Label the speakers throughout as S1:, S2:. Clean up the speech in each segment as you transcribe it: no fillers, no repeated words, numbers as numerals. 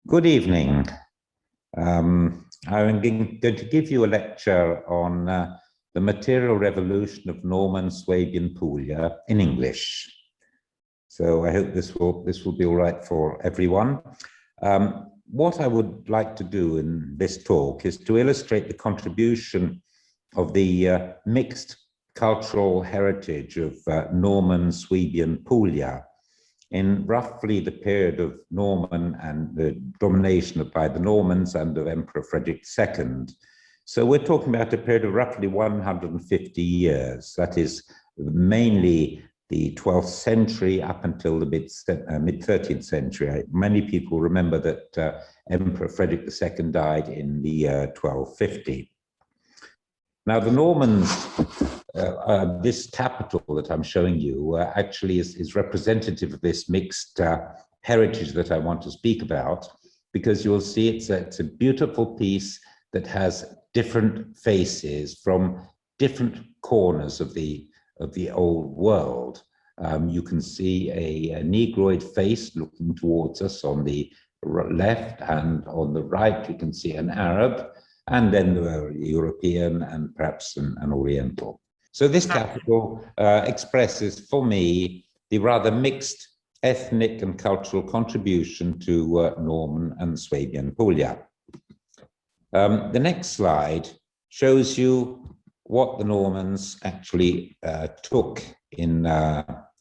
S1: Good evening. I'm going to give you a lecture on the material revolution of Norman-Swabian Puglia in English. So I hope this will be all right for everyone. What I would like to do in this talk is to illustrate the contribution of the mixed cultural heritage of Norman-Swabian Puglia in roughly the period of Norman and the domination by the Normans and of Emperor Frederick II. So we're talking about a period of roughly 150 years. That is mainly the 12th century up until the mid-13th century. Many people remember that Emperor Frederick II died in the year 1250. Now, the Normans, this capital that I'm showing you actually is representative of this mixed heritage that I want to speak about, because you'll see it's a beautiful piece that has different faces from different corners of the old world. You can see a Negroid face looking towards us on the left, and on the right you can see an Arab, and then the European and perhaps an Oriental. So this capital expresses for me the rather mixed ethnic and cultural contribution to Norman and Swabian Puglia. The next slide shows you what the Normans actually took in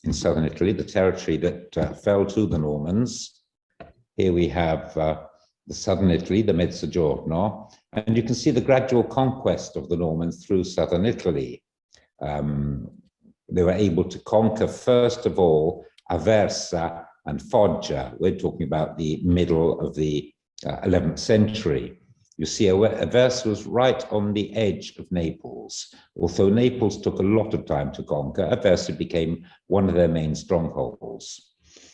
S1: southern Italy, the territory that fell to the Normans. Here we have the southern Italy, the Mezzogiorno, and you can see the gradual conquest of the Normans through southern Italy. They were able to conquer, first of all, Aversa and Foggia. We're talking about the middle of the 11th century. You see, Aversa was right on the edge of Naples. Although Naples took a lot of time to conquer, Aversa became one of their main strongholds.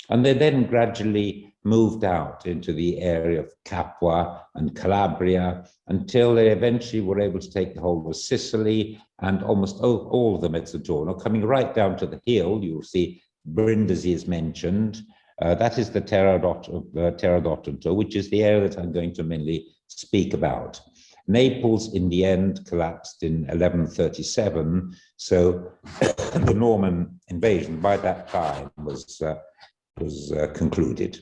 S1: And they then gradually moved out into the area of Capua and Calabria until they eventually were able to take the whole of Sicily and almost all of the Mezzogiorno, coming right down to the hill. You'll see Brindisi is mentioned. That is the Terra d'Otranto, which is the area that I'm going to mainly speak about. Naples, in the end, collapsed in 1137, so the Norman invasion by that time was concluded.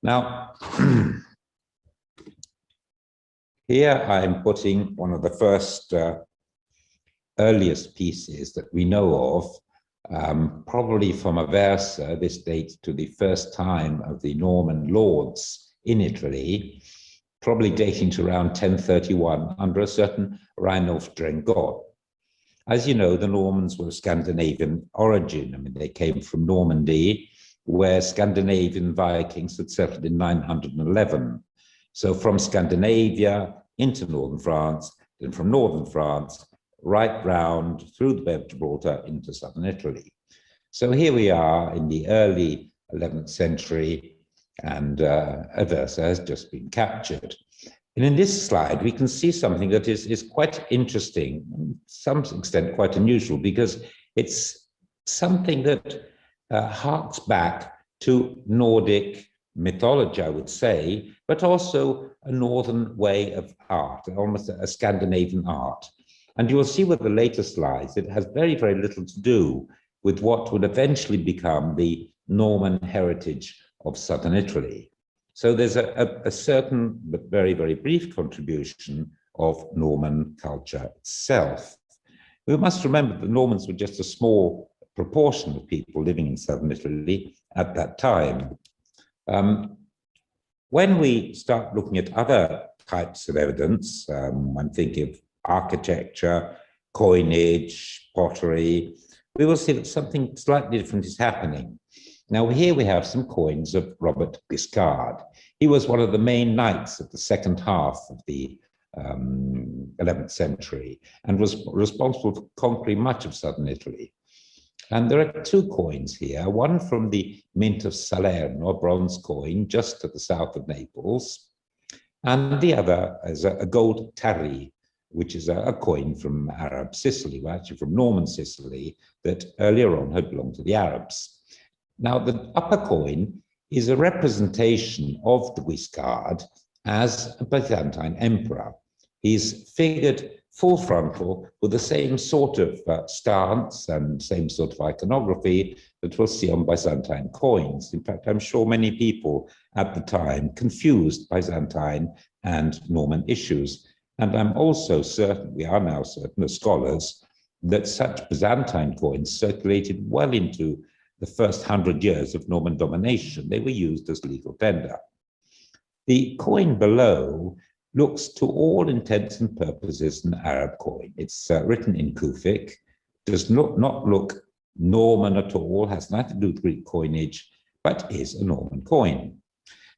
S1: Now, here I'm putting one of the first earliest pieces that we know of, probably from Aversa. This dates to the first time of the Norman lords in Italy, probably dating to around 1031 under a certain Reinulf Drengot. As you know, the Normans were of Scandinavian origin. I mean, they came from Normandy, where Scandinavian Vikings had settled in 911. So from Scandinavia into northern France, then from northern France, right round through the Bay of Gibraltar into southern Italy. So here we are in the early 11th century, and Aversa has just been captured. And in this slide, we can see something that is quite interesting, to some extent quite unusual, because it's something that harks back to Nordic mythology, I would say, but also a northern way of art, almost a Scandinavian art. And you will see with the later slides, it has very, very little to do with what would eventually become the Norman heritage of southern Italy. So there's a certain but very, very brief contribution of Norman culture itself. We must remember the Normans were just a small proportion of people living in southern Italy at that time. When we start looking at other types of evidence, I'm thinking of architecture, coinage, pottery, we will see that something slightly different is happening. Now, here we have some coins of Robert Guiscard. He was one of the main knights of the second half of the 11th century and was responsible for conquering much of southern Italy. And there are two coins here, one from the mint of Salerno, a bronze coin just to the south of Naples, and the other is a gold tarri, which is a coin from Arab Sicily, well, actually from Norman Sicily, that earlier on had belonged to the Arabs. Now, the upper coin is a representation of the Guiscard as a Byzantine emperor. He's figured full frontal with the same sort of stance and same sort of iconography that we'll see on Byzantine coins. In fact, I'm sure many people at the time confused Byzantine and Norman issues. And I'm also certain, we are now certain as scholars, that such Byzantine coins circulated well into the first 100 years of Norman domination. They were used as legal tender. The coin below looks to all intents and purposes an Arab coin. It's written in Kufic, does not look Norman at all, has nothing to do with Greek coinage, but is a Norman coin.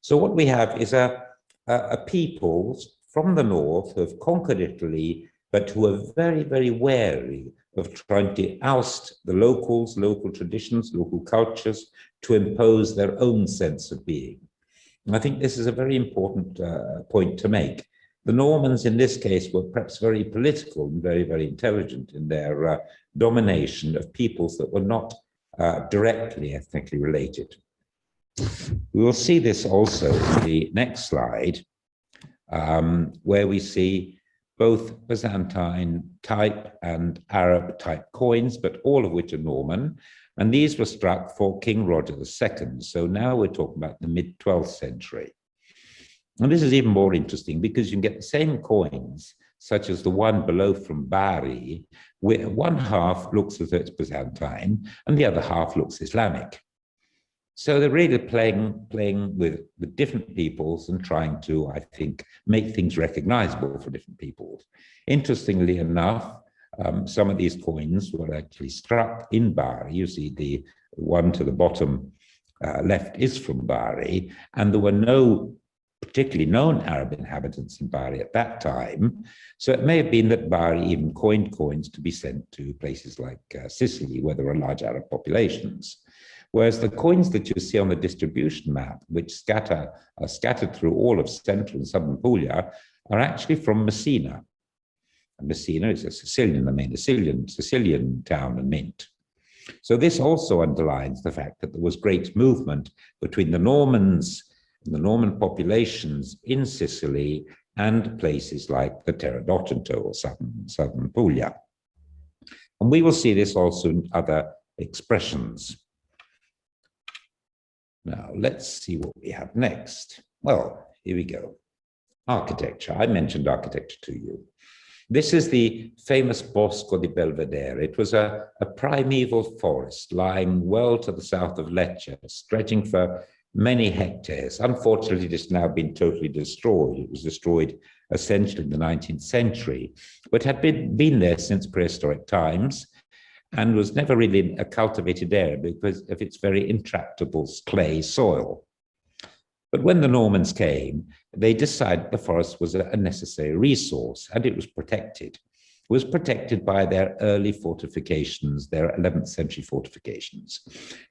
S1: So what we have is a people from the north who have conquered Italy, but who are very, very wary of trying to oust the locals, local traditions, local cultures, to impose their own sense of being. And I think this is a very important point to make. The Normans in this case were perhaps very political and very, very intelligent in their domination of peoples that were not directly ethnically related. We will see this also in the next slide, where we see both Byzantine type and Arab type coins, but all of which are Norman. And these were struck for King Roger II. So now we're talking about the mid-12th century. And this is even more interesting because you can get the same coins, such as the one below from Bari, where one half looks as though it's Byzantine and the other half looks Islamic. So they're really playing with different peoples and trying to, I think, make things recognizable for different peoples. Interestingly enough, some of these coins were actually struck in Bari. You see the one to the bottom left is from Bari, and there were no particularly known Arab inhabitants in Bari at that time. So it may have been that Bari even coined coins to be sent to places like Sicily, where there were large Arab populations. Whereas the coins that you see on the distribution map, which are scattered through all of central and southern Puglia, are actually from Messina. And Messina is a Sicilian, the main Sicilian town and mint. So this also underlines the fact that there was great movement between the Normans and the Norman populations in Sicily and places like the Terra d'Otranto or southern Puglia. And we will see this also in other expressions. Now, let's see what we have next. Well, here we go. Architecture. I mentioned architecture to you. This is the famous Bosco De Belvedere. It was a primeval forest lying well to the south of Lecce, stretching for many hectares. Unfortunately, it has now been totally destroyed. It was destroyed essentially in the 19th century, but had been there since prehistoric times and was never really a cultivated area because of its very intractable clay soil. But when the Normans came, they decided the forest was a necessary resource and it was protected. It was protected by their early fortifications, their 11th century fortifications.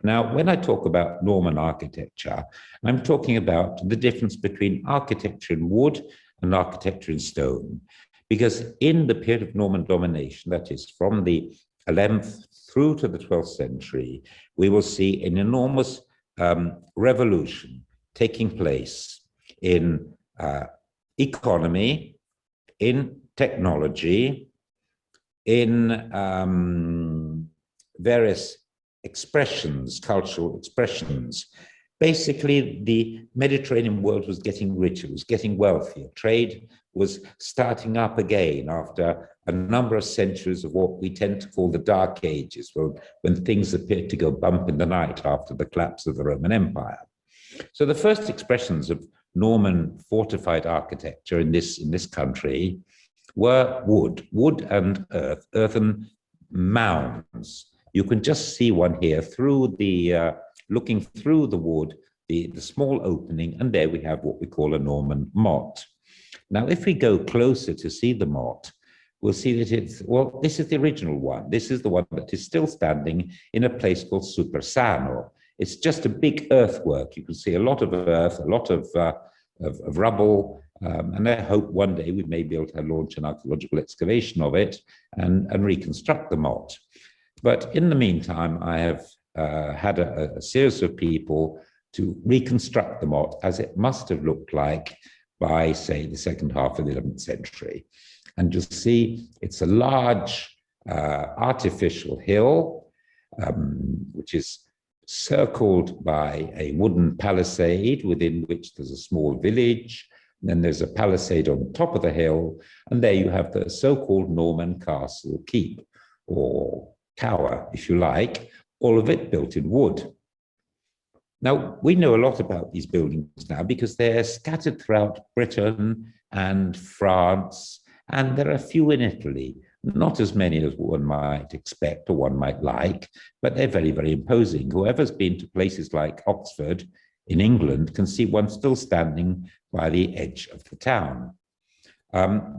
S1: Now, when I talk about Norman architecture, I'm talking about the difference between architecture in wood and architecture in stone. Because in the period of Norman domination, that is from the 11th through to the 12th century, we will see an enormous revolution taking place in economy, in technology, in various expressions, cultural expressions. Basically, the Mediterranean world was getting richer, was getting wealthier. Trade was starting up again after a number of centuries of what we tend to call the Dark Ages, when things appeared to go bump in the night after the collapse of the Roman Empire. So the first expressions of Norman fortified architecture in this country were wood and earthen mounds. You can just see one here through the, looking through the wood, the small opening, and there we have what we call a Norman motte. Now, if we go closer to see the motte, we'll see that it's, well, this is the original one. This is the one that is still standing in a place called Supersano. It's just a big earthwork. You can see a lot of earth, a lot of rubble, and I hope one day we may be able to launch an archaeological excavation of it and reconstruct the motte. But in the meantime, I have had a series of people to reconstruct the motte as it must have looked like by, say, the second half of the 11th century. And you'll see it's a large artificial hill, which is circled by a wooden palisade within which there's a small village. And then there's a palisade on top of the hill, and there you have the so-called Norman castle keep, or tower, if you like, all of it built in wood. Now, we know a lot about these buildings now because they're scattered throughout Britain and France, and there are a few in Italy, not as many as one might expect or one might like, but they're very, very imposing. Whoever's been to places like Oxford in England can see one still standing by the edge of the town.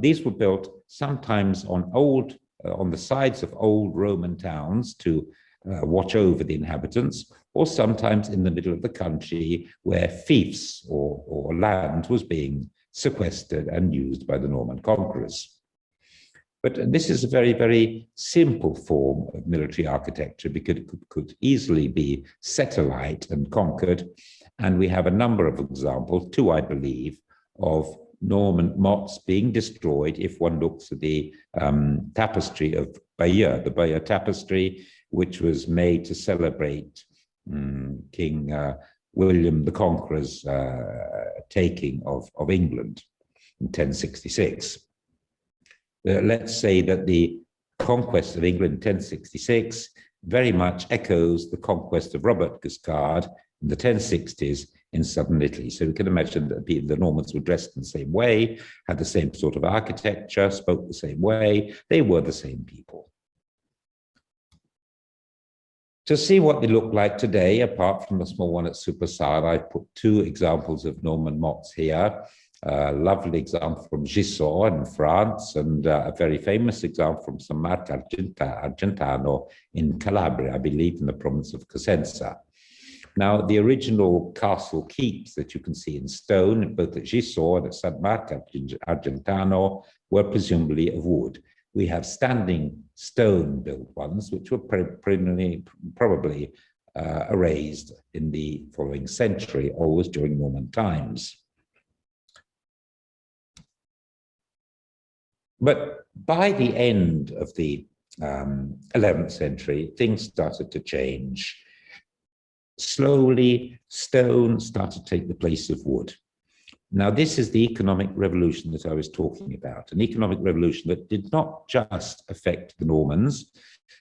S1: These were built sometimes on the sides of old Roman towns to watch over the inhabitants, or sometimes in the middle of the country where fiefs or land was being sequestered and used by the Norman conquerors. But this is a very, very simple form of military architecture because it could easily be set alight and conquered. And we have a number of examples, two, I believe, of Norman mottes being destroyed if one looks at the tapestry of Bayeux, the Bayeux tapestry, which was made to celebrate King William the Conqueror's taking of England in 1066. Let's say that the conquest of England in 1066 very much echoes the conquest of Robert Guiscard in the 1060s in southern Italy. So we can imagine that the Normans were dressed in the same way, had the same sort of architecture, spoke the same way. They were the same people. To see what they look like today, apart from the small one at Supersar, I've put two examples of Norman mottes here. A lovely example from Gisors in France, and a very famous example from San Marco Argentano in Calabria, I believe in the province of Cosenza. Now, the original castle keeps that you can see in stone, both at Gisors and at San Marco Argentano, were presumably of wood. We have standing stone-built ones, which were probably erased in the following century, always during Norman times. But by the end of the 11th century, things started to change. Slowly, stone started to take the place of wood. Now, this is the economic revolution that I was talking about, an economic revolution that did not just affect the Normans,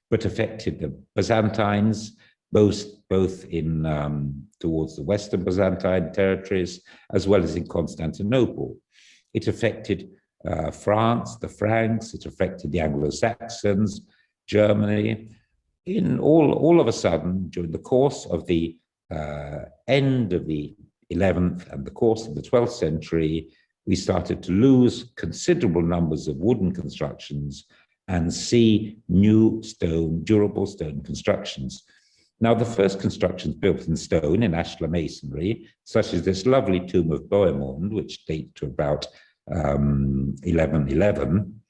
S1: but affected the Byzantines, both in towards the Western Byzantine territories, as well as in Constantinople. It affected France, the Franks, it affected the Anglo-Saxons, Germany. In all of a sudden, during the course of the end of the 11th and the course of the 12th century, we started to lose considerable numbers of wooden constructions and see new stone, durable stone constructions. Now, the first constructions built in stone in ashlar masonry, such as this lovely tomb of Bohemond, which dates to about 1111,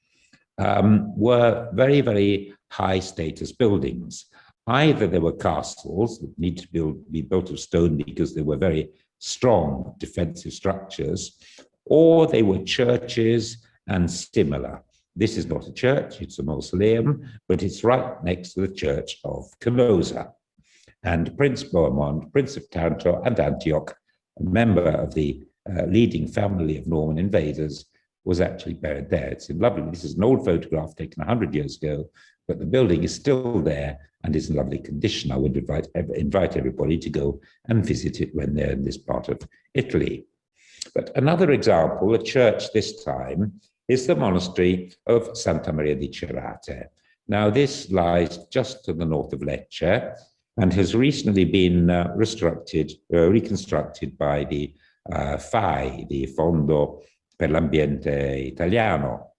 S1: were very, very high status buildings. Either they were castles that needed to be built of stone because they were very strong defensive structures, or they were churches and similar. This is not a church, it's a mausoleum, but it's right next to the church of Canosa. And Prince Bohemond, Prince of Taranto and Antioch, a member of the leading family of Norman invaders, was actually buried there. It's lovely. This is an old photograph taken 100 years ago, but the building is still there and is in lovely condition. I would invite everybody to go and visit it when they're in this part of Italy. But another example, a church this time, is the monastery of Santa Maria di Cerate. Now, this lies just to the north of Lecce and has recently been reconstructed by the FAI, the Fondo per l'Ambiente Italiano.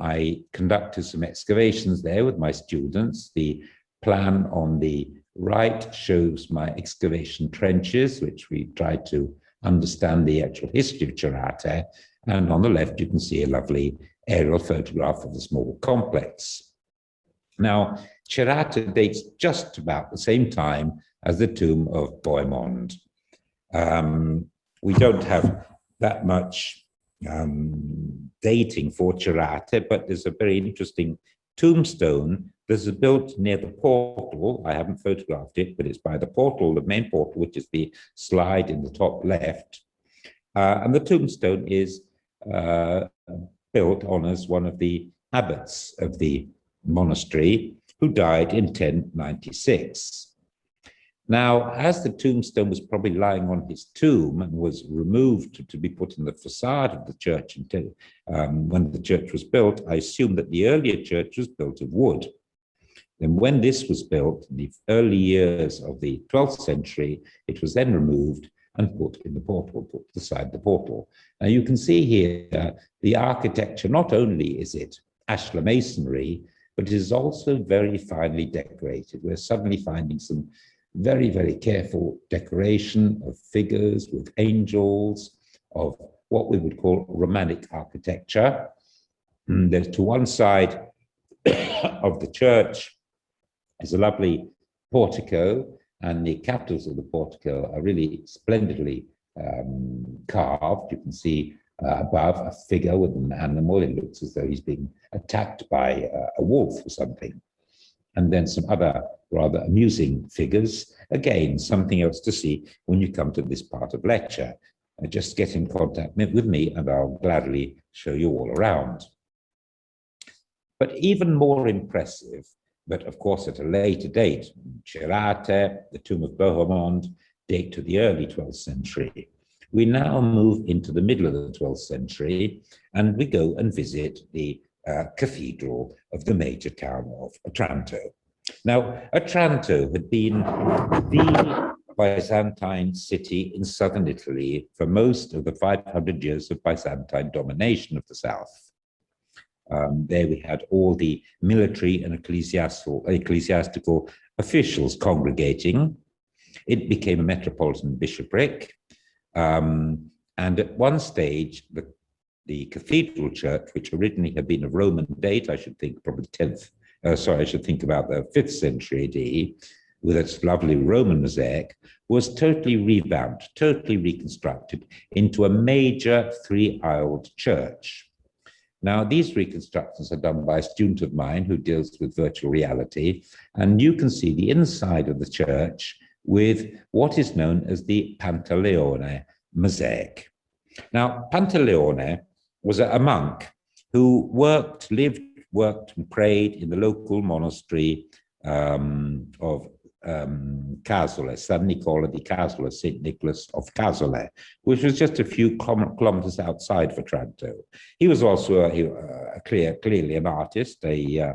S1: I conducted some excavations there with my students. The plan on the right shows my excavation trenches, which we tried to understand the actual history of Cerate. And on the left, you can see a lovely aerial photograph of the small complex. Now, Cerate dates just about the same time as the tomb of Bohemond. We don't have that much dating for cerate, but there's a very interesting tombstone. This is built near the portal. I haven't photographed it, but it's by the portal, the main portal, which is the slide in the top left. And the tombstone is built on as one of the abbots of the monastery who died in 1096. Now, as the tombstone was probably lying on his tomb and was removed to be put in the facade of the church until when the church was built, I assume that the earlier church was built of wood. Then when this was built, in the early years of the 12th century, it was then removed and put in the portal, put beside the portal. Now you can see here the architecture, not only is it ashlar masonry, but it is also very finely decorated. We're suddenly finding some very, very careful decoration of figures with angels, of what we would call Romantic architecture. There's to one side of the church is a lovely portico, and the capitals of the portico are really splendidly carved. You can see above a figure with an animal. It looks as though he's being attacked by a wolf or something. And then some other rather amusing figures. Again, something else to see when you come to this part of lecture. Just get in contact with me and I'll gladly show you all around. But even more impressive, but of course at a later date, cerate, the tomb of Bohemond, date to the early 12th century. We now move into the middle of the 12th century and we go and visit the cathedral of the major town of Otranto. Now, Otranto had been the Byzantine city in southern Italy for most of the 500 years of Byzantine domination of the south. There we had all the military and ecclesiastical officials congregating. It became a metropolitan bishopric. And at one stage, the cathedral church, which originally had been of Roman date, I should think probably I should think about the 5th century AD, with its lovely Roman mosaic, was totally revamped, totally reconstructed into a major three-aisled church. Now, these reconstructions are done by a student of mine who deals with virtual reality, and you can see the inside of the church with what is known as the Pantaleone mosaic. Now, Pantaleone was a monk who lived, worked and prayed in the local monastery of Casole, San Nicola di Casole, St. Nicholas of Casole, which was just a few kilometers outside of Otranto. He was also clearly an artist, a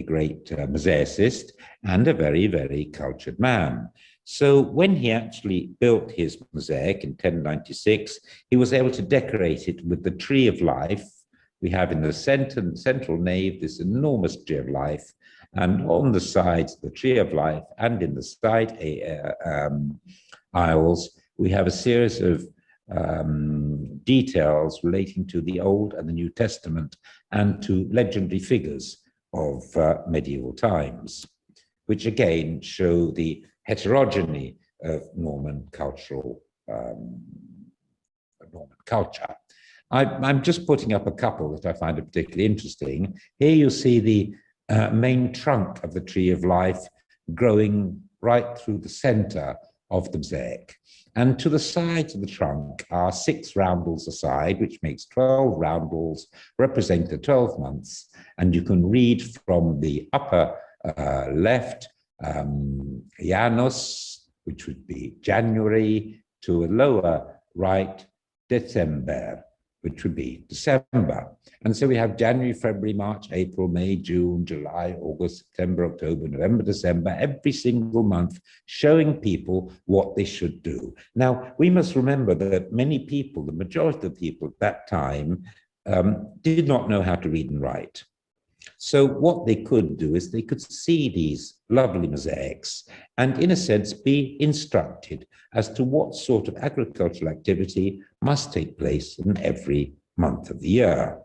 S1: great mosaicist, and a very, very cultured man. So when he actually built his mosaic in 1096, he was able to decorate it with the tree of life. We have in the central nave this enormous tree of life, and on the sides of the tree of life and in the side aisles, we have a series of details relating to the Old and the New Testament and to legendary figures of medieval times, which again show the heterogeneity of Norman culture. I'm just putting up a couple that I find particularly interesting. Here you see the main trunk of the tree of life growing right through the center of the mosaic. And to the sides of the trunk are 6 roundels aside, which makes 12 roundels, represent the 12 months. And you can read from the upper left, Janus, which would be January, to a lower right, December, which would be December. And so we have January, February, March, April, May, June, July, August, September, October, November, December, every single month showing people what they should do. Now, we must remember that many people, the majority of the people at that time, did not know how to read and write. So what they could do is they could see these lovely mosaics and, in a sense, be instructed as to what sort of agricultural activity must take place in every month of the year.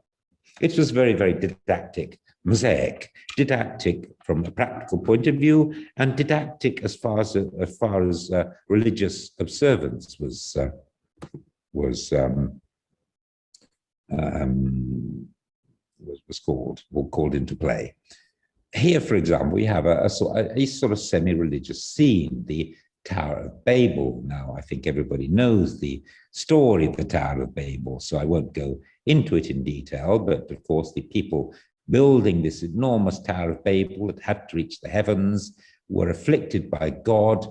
S1: It was very, very didactic mosaic, didactic from a practical point of view, and didactic as far as religious observance was called into play. Here, for example, we have a sort of semi-religious scene, the Tower of Babel. Now, I think everybody knows the story of the Tower of Babel, so I won't go into it in detail, but of course the people building this enormous Tower of Babel that had to reach the heavens were afflicted by God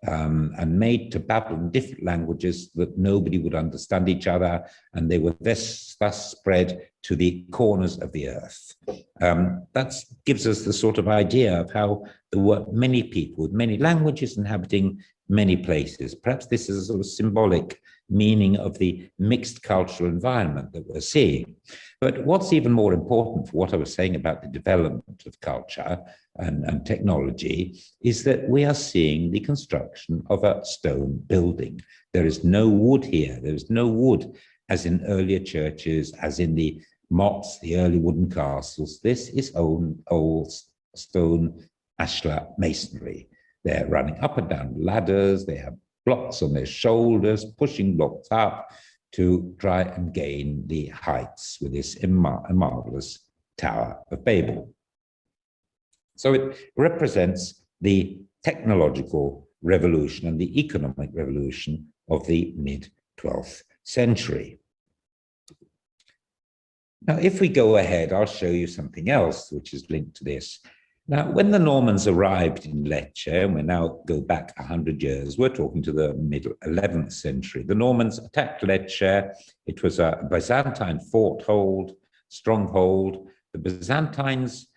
S1: and made to babble in different languages that nobody would understand each other, and they were thus spread to the corners of the earth. That gives us the sort of idea of how there were many people with many languages inhabiting many places. Perhaps this is a sort of symbolic meaning of the mixed cultural environment that we're seeing. But what's even more important for what I was saying about the development of culture and technology is that we are seeing the construction of a stone building. There is no wood here. There is no wood as in earlier churches, as in the motts, the early wooden castles. This is old stone ashlar masonry. They're running up and down ladders. They have blocks on their shoulders, pushing blocks up to try and gain the heights with this marvelous Tower of Babel. So it represents the technological revolution and the economic revolution of the mid-12th century. Now, if we go ahead, I'll show you something else which is linked to this. Now, when the Normans arrived in Lecce, and we now go back 100 years, we're talking to the mid-11th century. The Normans attacked Lecce. It was a Byzantine stronghold. The Byzantines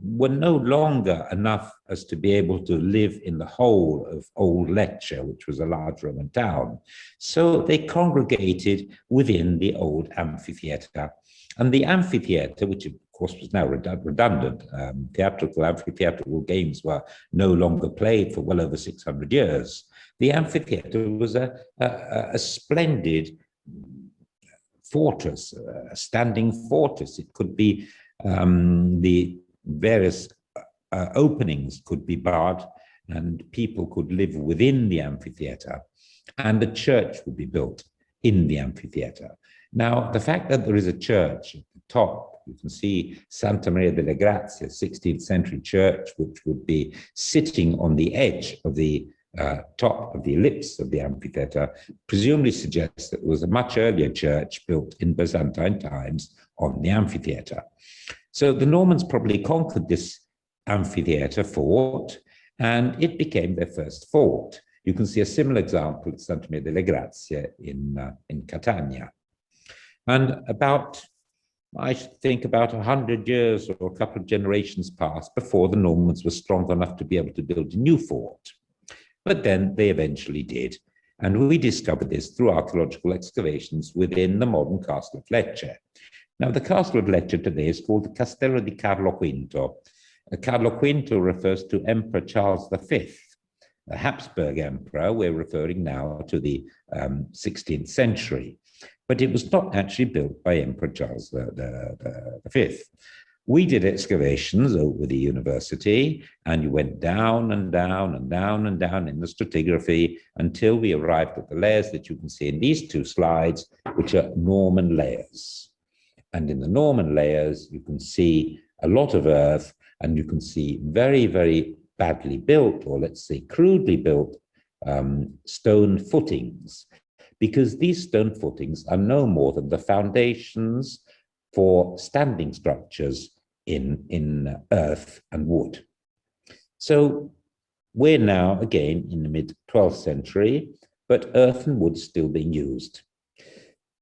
S1: were no longer enough as to be able to live in the whole of old Lecce, which was a large Roman town. So they congregated within the old amphitheatre. And the amphitheatre, which of course was now redundant, theatrical amphitheatrical games were no longer played for well over 600 years. The amphitheatre was a splendid fortress, a standing fortress. It could be the various openings could be barred and people could live within the amphitheatre, and a church would be built in the amphitheatre. Now, the fact that there is a church at the top, you can see Santa Maria delle Grazie, 16th century church, which would be sitting on the edge of the top of the ellipse of the amphitheatre, presumably suggests that there was a much earlier church built in Byzantine times on the amphitheatre. So the Normans probably conquered this amphitheatre fort, and it became their first fort. You can see a similar example at Santa Maria delle Grazie in Catania. And I think about 100 years or a couple of generations passed before the Normans were strong enough to be able to build a new fort. But then they eventually did. And we discovered this through archaeological excavations within the modern castle of Lecce. Now, the castle of Lecce today is called the Castello di Carlo V. Carlo V refers to Emperor Charles V, a Habsburg emperor. We're referring now to the 16th century. But it was not actually built by Emperor Charles V. We did excavations over the university, and you went down and down and down and down in the stratigraphy until we arrived at the layers that you can see in these two slides, which are Norman layers. And in the Norman layers, you can see a lot of earth, and you can see very, very badly built, or let's say crudely built, stone footings, because these stone footings are no more than the foundations for standing structures in earth and wood. So we're now again in the mid-12th century, but earth and wood still being used.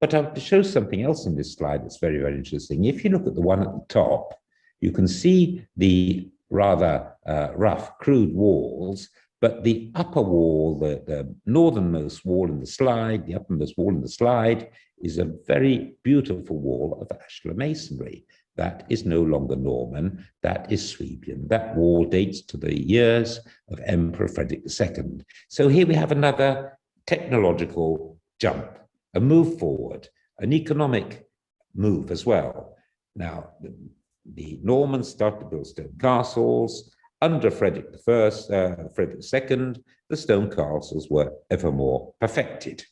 S1: But I want to show something else in this slide that's very, very interesting. If you look at the one at the top, you can see the rather rough, crude walls, but the upper wall, the northernmost wall in the slide, the uppermost wall in the slide, is a very beautiful wall of ashlar masonry. That is no longer Norman, that is Swabian. That wall dates to the years of Emperor Frederick II. So here we have another technological jump, a move forward, an economic move as well. Now, the Normans started to build stone castles. Under Frederick II, the stone castles were ever more perfected.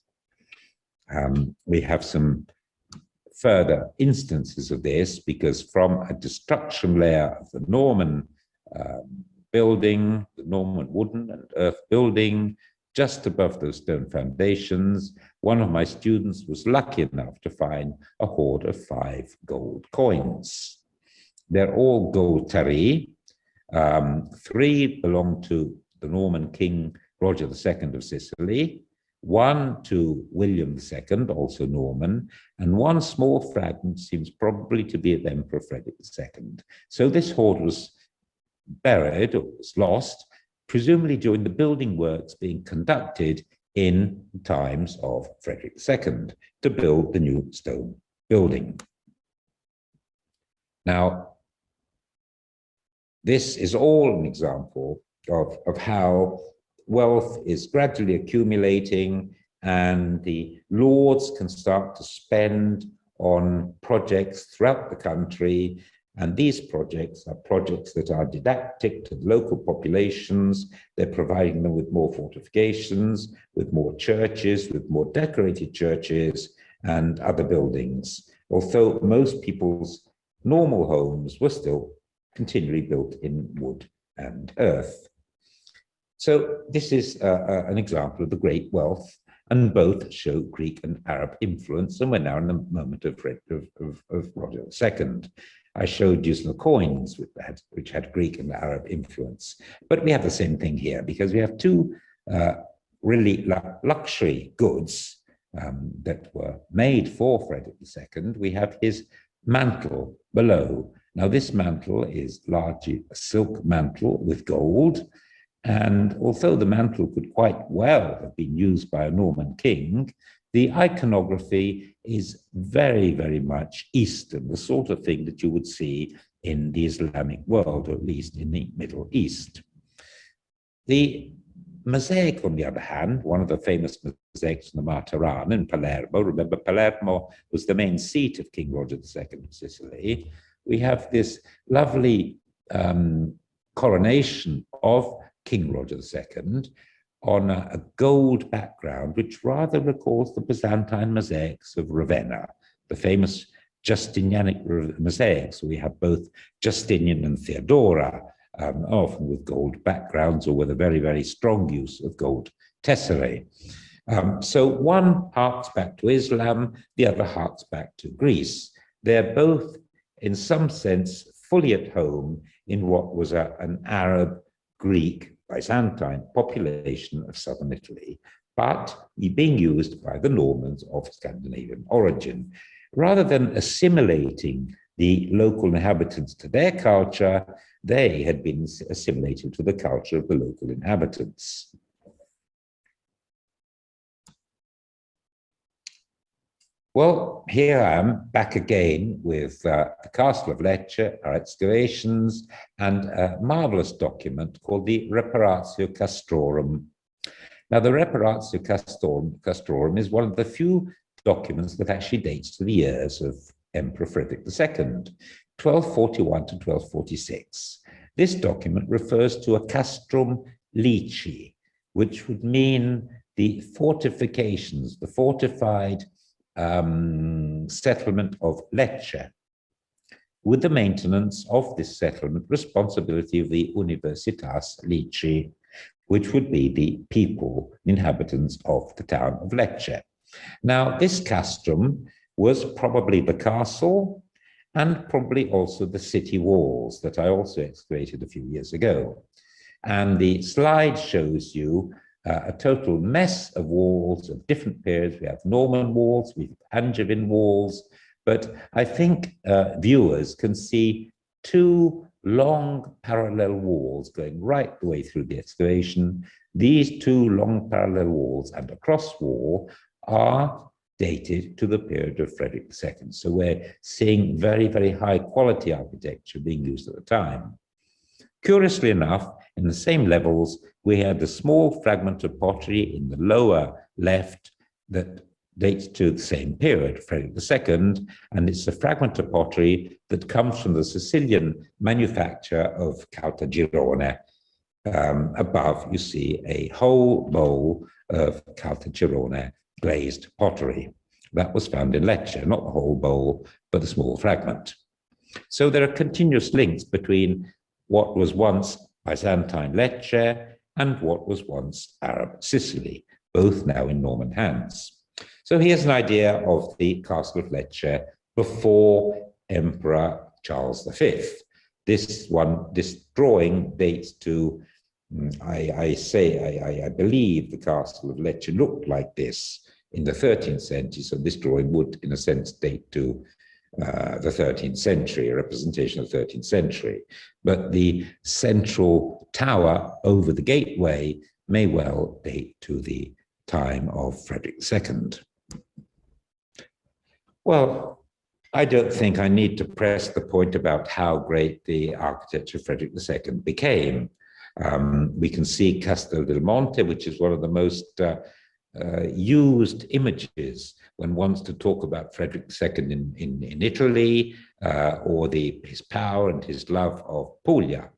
S1: We have some further instances of this, because from a destruction layer of the Norman building, the Norman wooden and earth building, just above those stone foundations, one of my students was lucky enough to find a hoard of 5 gold coins. They're all gold tari. 3 belong to the Norman king Roger II of Sicily, 1 to William II, also Norman, and 1 small fragment seems probably to be of Emperor Frederick II. So this hoard was buried, or was lost, presumably during the building works being conducted in times of Frederick II to build the new stone building. Now, this is all an example of how wealth is gradually accumulating, and the lords can start to spend on projects throughout the country. And these projects are projects that are didactic to local populations. They're providing them with more fortifications, with more churches, with more decorated churches and other buildings. Although most people's normal homes were still continually built in wood and earth. So this is an example of the great wealth, and both show Greek and Arab influence, and we're now in the moment of Roger II. I showed you some coins which had Greek and Arab influence, but we have the same thing here, because we have 2 really luxury goods that were made for Frederick II. We have his mantle below. Now, this mantle is largely a silk mantle with gold, and although the mantle could quite well have been used by a Norman king, the iconography is very, very much Eastern, the sort of thing that you would see in the Islamic world, or at least in the Middle East. The mosaic, on the other hand, one of the famous mosaics in the portarono in Palermo, remember Palermo was the main seat of King Roger II of Sicily. We have this lovely coronation of King Roger II on a gold background, which rather recalls the Byzantine mosaics of Ravenna, the famous Justinianic mosaics. We have both Justinian and Theodora, often with gold backgrounds or with a very, very strong use of gold tesserae. So one harks back to Islam, the other harks back to Greece. They're both, in some sense, fully at home in what was an Arab, Greek, Byzantine population of southern Italy, but being used by the Normans of Scandinavian origin. Rather than assimilating the local inhabitants to their culture, they had been assimilated to the culture of the local inhabitants. Well, here I am back again with the Castle of Lecce, our excavations, and a marvelous document called the Reparatio Castrorum. Now, the Reparatio Castrorum is one of the few documents that actually dates to the years of Emperor Frederick II, 1241 to 1246. This document refers to a castrum lici, which would mean the fortifications, the fortified settlement of Lecce, with the maintenance of this settlement responsibility of the Universitas Lici, which would be the people, inhabitants of the town of Lecce. Now, this castrum was probably the castle and probably also the city walls that I also excavated a few years ago. And the slide shows you a total mess of walls of different periods. We have Norman walls, we have Angevin walls, but I think viewers can see 2 long parallel walls going right the way through the excavation. These 2 long parallel walls and a cross wall are dated to the period of Frederick II. So we're seeing very, very high quality architecture being used at the time. Curiously enough, in the same levels, we had the small fragment of pottery in the lower left that dates to the same period, Frederick II, and it's a fragment of pottery that comes from the Sicilian manufacture of caltagirone. Above, you see a whole bowl of caltagirone glazed pottery. That was found in Lecce, not the whole bowl, but a small fragment. So there are continuous links between what was once Byzantine Lecce and what was once Arab Sicily, both now in Norman hands. So here's an idea of the castle of Lecce before Emperor Charles V. This drawing dates to, I believe the castle of Lecce looked like this in the 13th century. So this drawing would, in a sense, date to the 13th century, a representation of the 13th century. But the central tower over the gateway may well date to the time of Frederick II. Well, I don't think I need to press the point about how great the architecture of Frederick II became. We can see Castel del Monte, which is one of the most used images when one wants to talk about Frederick II in Italy, or his power and his love of Puglia.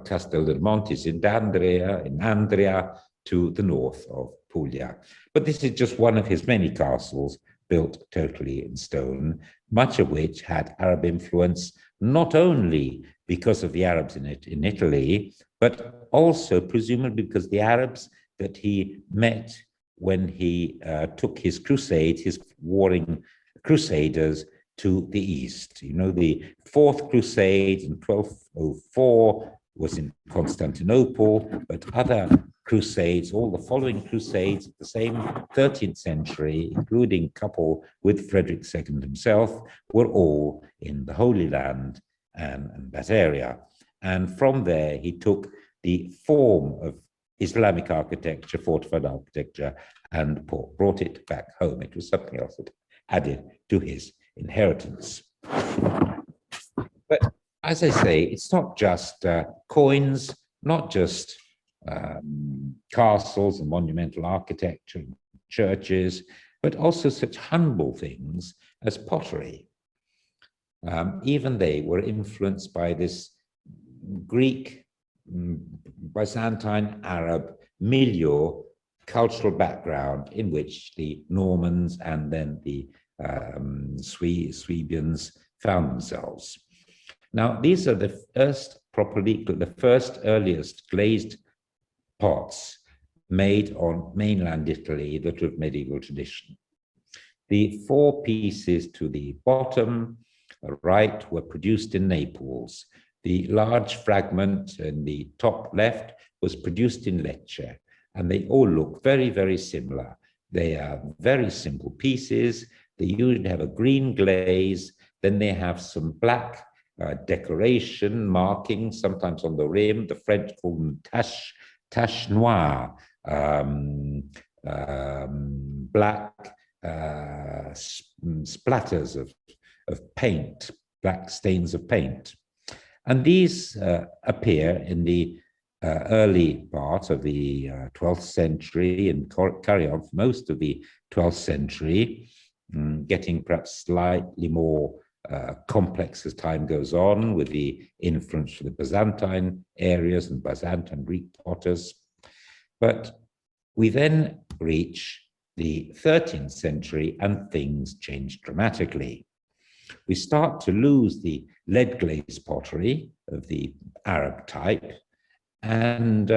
S1: Castel del Monte is in Andria, to the north of Puglia. But this is just one of his many castles built totally in stone, much of which had Arab influence, not only because of the Arabs in Italy, but also presumably because the Arabs that he met when he took his crusade, his warring crusaders to the east. You know, the Fourth Crusade in 1204 was in Constantinople, but other crusades, all the following crusades of the same 13th century, including a couple with Frederick II himself, were all in the Holy Land and that area. And from there, he took the form of Islamic architecture, fortified architecture, and brought it back home. It was something else that added to his inheritance. But as I say, it's not just coins, not just castles and monumental architecture and churches, but also such humble things as pottery. Even they were influenced by this Greek, Byzantine, Arab milieu cultural background in which the Normans and then the Swabians found themselves. Now, these are the first earliest glazed pots made on mainland Italy that were of medieval tradition. The four pieces to the bottom right were produced in Naples. The large fragment in the top left was produced in Lecce, and they all look very, very similar. They are very simple pieces. They usually have a green glaze, then they have some black decoration, markings, sometimes on the rim. The French call them tache noire, black splatters of paint, black stains of paint. And these appear in the early part of the 12th century and carry on for most of the 12th century, getting perhaps slightly more complex as time goes on with the influence from the Byzantine areas and Byzantine Greek potters. But we then reach the 13th century and things change dramatically. We start to lose the lead glaze pottery of the Arab type and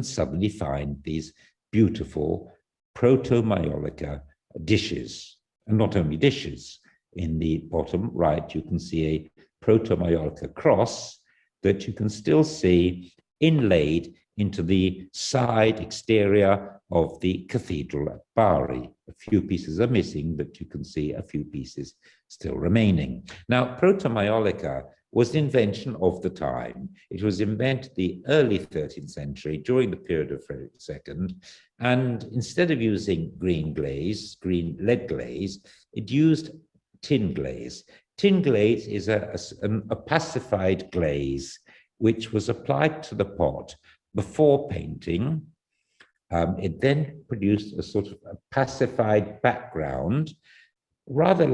S1: suddenly find these beautiful proto-Maiolica dishes. And not only dishes, in the bottom right, you can see a proto-Maiolica cross that you can still see inlaid into the side exterior of the cathedral at Bari. A few pieces are missing, but you can see a few pieces still remaining. Now, proto-Maiolica was the invention of the time. It was invented the early 13th century during the period of Frederick II. And instead of using green lead glaze, it used tin glaze. Tin glaze is a pacified glaze which was applied to the pot before painting, It then produced a sort of a pacified background, rather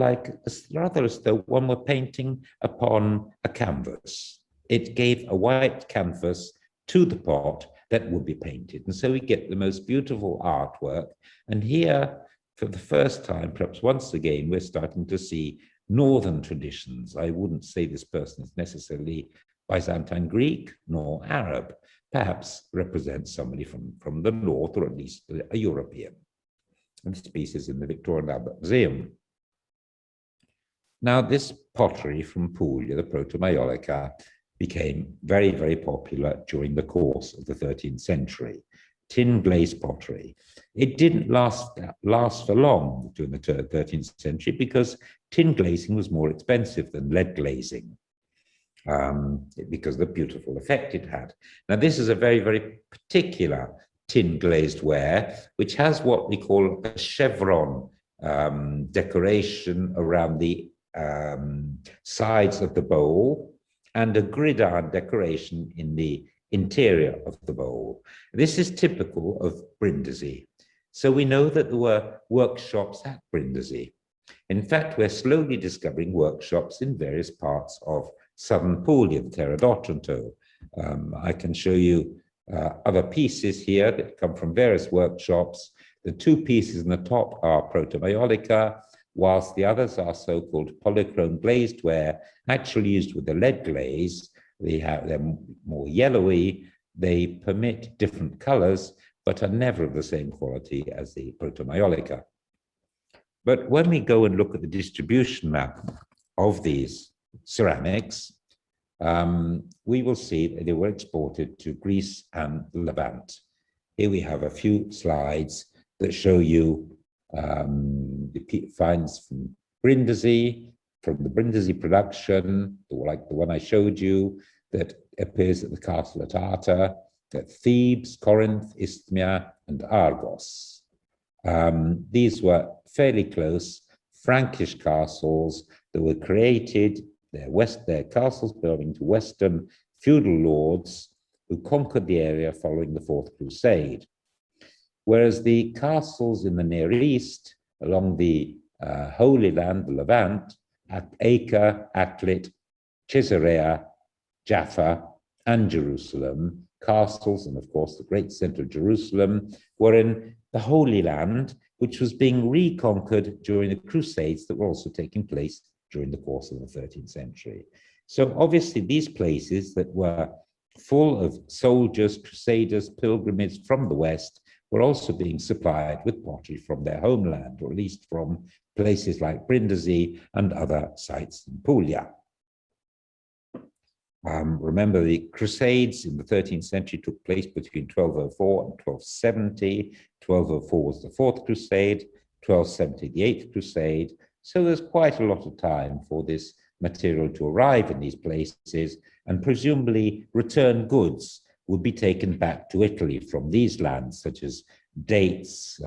S1: as though one were painting upon a canvas. It gave a white canvas to the pot that would be painted. And so we get the most beautiful artwork. And here, for the first time, perhaps once again, we're starting to see northern traditions. I wouldn't say this person is necessarily Byzantine Greek nor Arab, perhaps represents somebody from the north, or at least a European. And this piece is in the Victorian Albert Museum. Now, this pottery from Puglia, the proto-Maiolica, became very, very popular during the course of the 13th century. Tin glazed pottery. It didn't last for long during the 13th century because tin glazing was more expensive than lead glazing, because of the beautiful effect it had. Now, this is a very, very particular tin glazed ware, which has what we call a chevron decoration around the sides of the bowl, and a gridiron decoration in the interior of the bowl. This is typical of Brindisi. So we know that there were workshops at Brindisi. In fact, we're slowly discovering workshops in various parts of southern Puglia, the Terra d'Otranto. I can show you other pieces here that come from various workshops. The two pieces in the top are proto-Maiolica, whilst the others are so-called polychrome glazed ware, actually used with the lead glaze. They're more yellowy, they permit different colors, but are never of the same quality as the proto-Maiolica. But when we go and look at the distribution map of these ceramics, we will see that they were exported to Greece and Levant. Here we have a few slides that show you the finds from Brindisi, from the Brindisi production, like the one I showed you, that appears at the castle at Arta, at Thebes, Corinth, Isthmia, and Argos. These were fairly close Frankish castles that were created, their castles belonging to Western feudal lords who conquered the area following the Fourth Crusade. Whereas the castles in the Near East, along the Holy Land, the Levant, at Acre, Aklit, Caesarea, Jaffa, and Jerusalem, castles, and of course the great center of Jerusalem, were in the Holy Land, which was being reconquered during the Crusades that were also taking place during the course of the 13th century. So obviously these places that were full of soldiers, crusaders, pilgrims from the West were also being supplied with pottery from their homeland, or at least from places like Brindisi and other sites in Puglia. Remember, the Crusades in the 13th century took place between 1204 and 1270. 1204 was the Fourth Crusade, 1270 the Eighth Crusade. So there's quite a lot of time for this material to arrive in these places, and presumably return goods would be taken back to Italy from these lands, such as dates,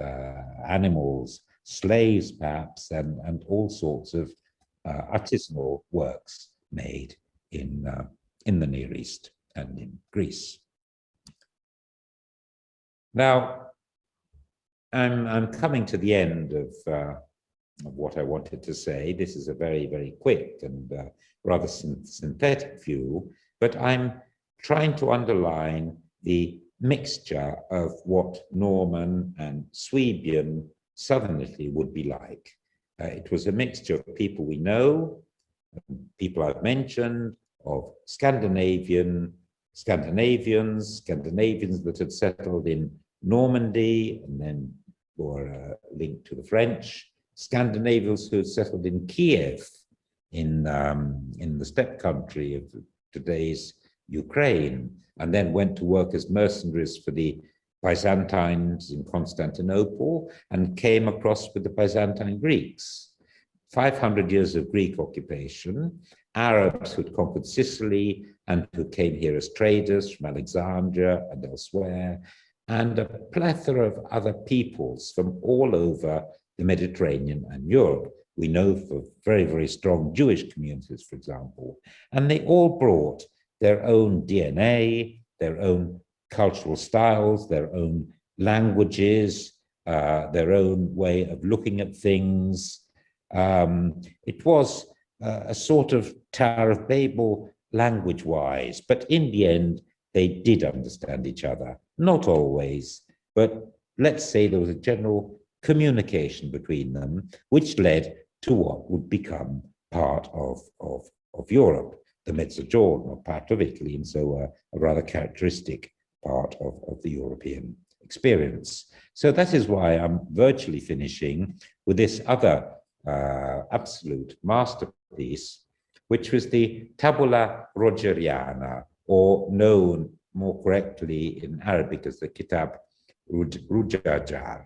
S1: animals, slaves perhaps, and all sorts of artisanal works made in the Near East and in Greece. Now, I'm coming to the end of what I wanted to say. This is a very, very quick and rather synthetic view, but I'm trying to underline the mixture of what Norman and Swabian southern Italy would be like. It was a mixture of people we know, people I've mentioned, of Scandinavians that had settled in Normandy and then were linked to the French, Scandinavians who had settled in Kiev in the steppe country of today's Ukraine, and then went to work as mercenaries for the Byzantines in Constantinople and came across with the Byzantine Greeks. 500 years of Greek occupation, Arabs who'd conquered Sicily and who came here as traders from Alexandria and elsewhere, and a plethora of other peoples from all over the Mediterranean and Europe. We know for very, very strong Jewish communities, for example, and they all brought their own DNA, their own cultural styles, their own languages, their own way of looking at things. It was a sort of Tower of Babel language-wise, but in the end, they did understand each other. Not always, but let's say there was a general communication between them, which led to what would become part of Europe, the Mezzogiorno, part of Italy, and so a rather characteristic part of the European experience. So that is why I'm virtually finishing with this other absolute masterpiece, which was the Tabula Rogeriana, or known more correctly in Arabic as the Kitab Rujajar,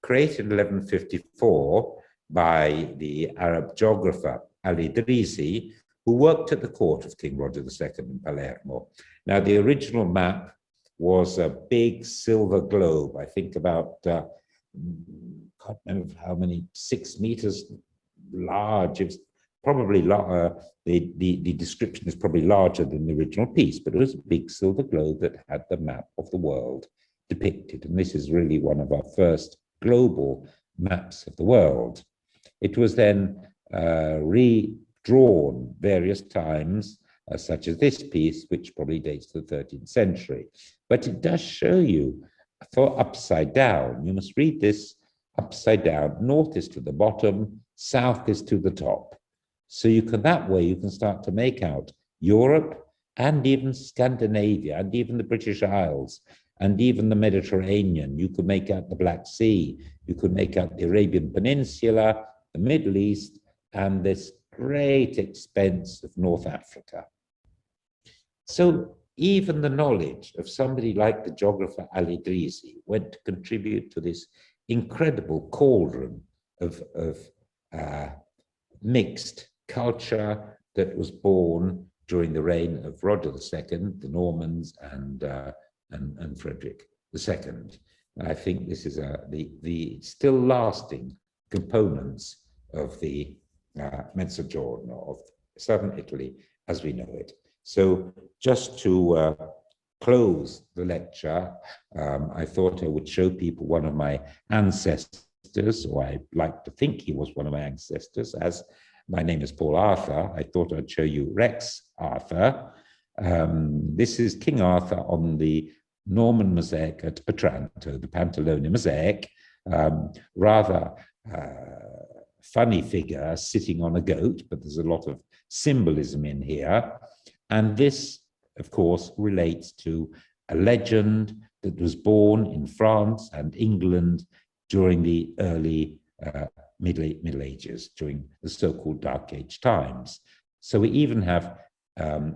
S1: created in 1154 by the Arab geographer al-Idrisi, who worked at the court of King Roger II in Palermo. Now, the original map was a big silver globe, I think about, I can't remember how many, 6 meters large. It was probably, the description is probably larger than the original piece, but it was a big silver globe that had the map of the world depicted. And this is really one of our first global maps of the world. It was then redrawn various times, such as this piece, which probably dates to the 13th century. But it does show you for upside down. You must read this upside down. North is to the bottom, south is to the top. So you can, that way you can start to make out Europe and even Scandinavia and even the British Isles and even the Mediterranean. You could make out the Black Sea. You could make out the Arabian Peninsula, the Middle East, and this great expanse of North Africa. So even the knowledge of somebody like the geographer al-Idrisi went to contribute to this incredible cauldron of mixed culture that was born during the reign of Roger II, the Normans, and Frederick II. And I think this is the still lasting components of the Mezzogiorno, of southern Italy as we know it. So just to close the lecture, I thought I would show people one of my ancestors, or I like to think he was one of my ancestors, as my name is Paul Arthur. I thought I'd show you Rex Arthur. This is King Arthur on the Norman mosaic at Otranto, the Pantalone mosaic. Rather funny figure sitting on a goat, but there's a lot of symbolism in here. And this, of course, relates to a legend that was born in France and England during the early Middle Ages, during the so-called Dark Age times. So we even have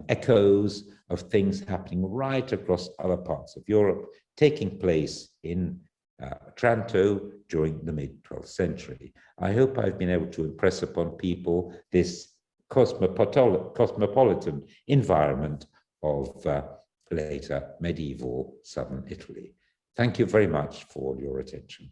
S1: echoes of things happening right across other parts of Europe, taking place in Otranto during the mid-12th century. I hope I've been able to impress upon people this cosmopolitan environment of later medieval southern Italy. Thank you very much for your attention.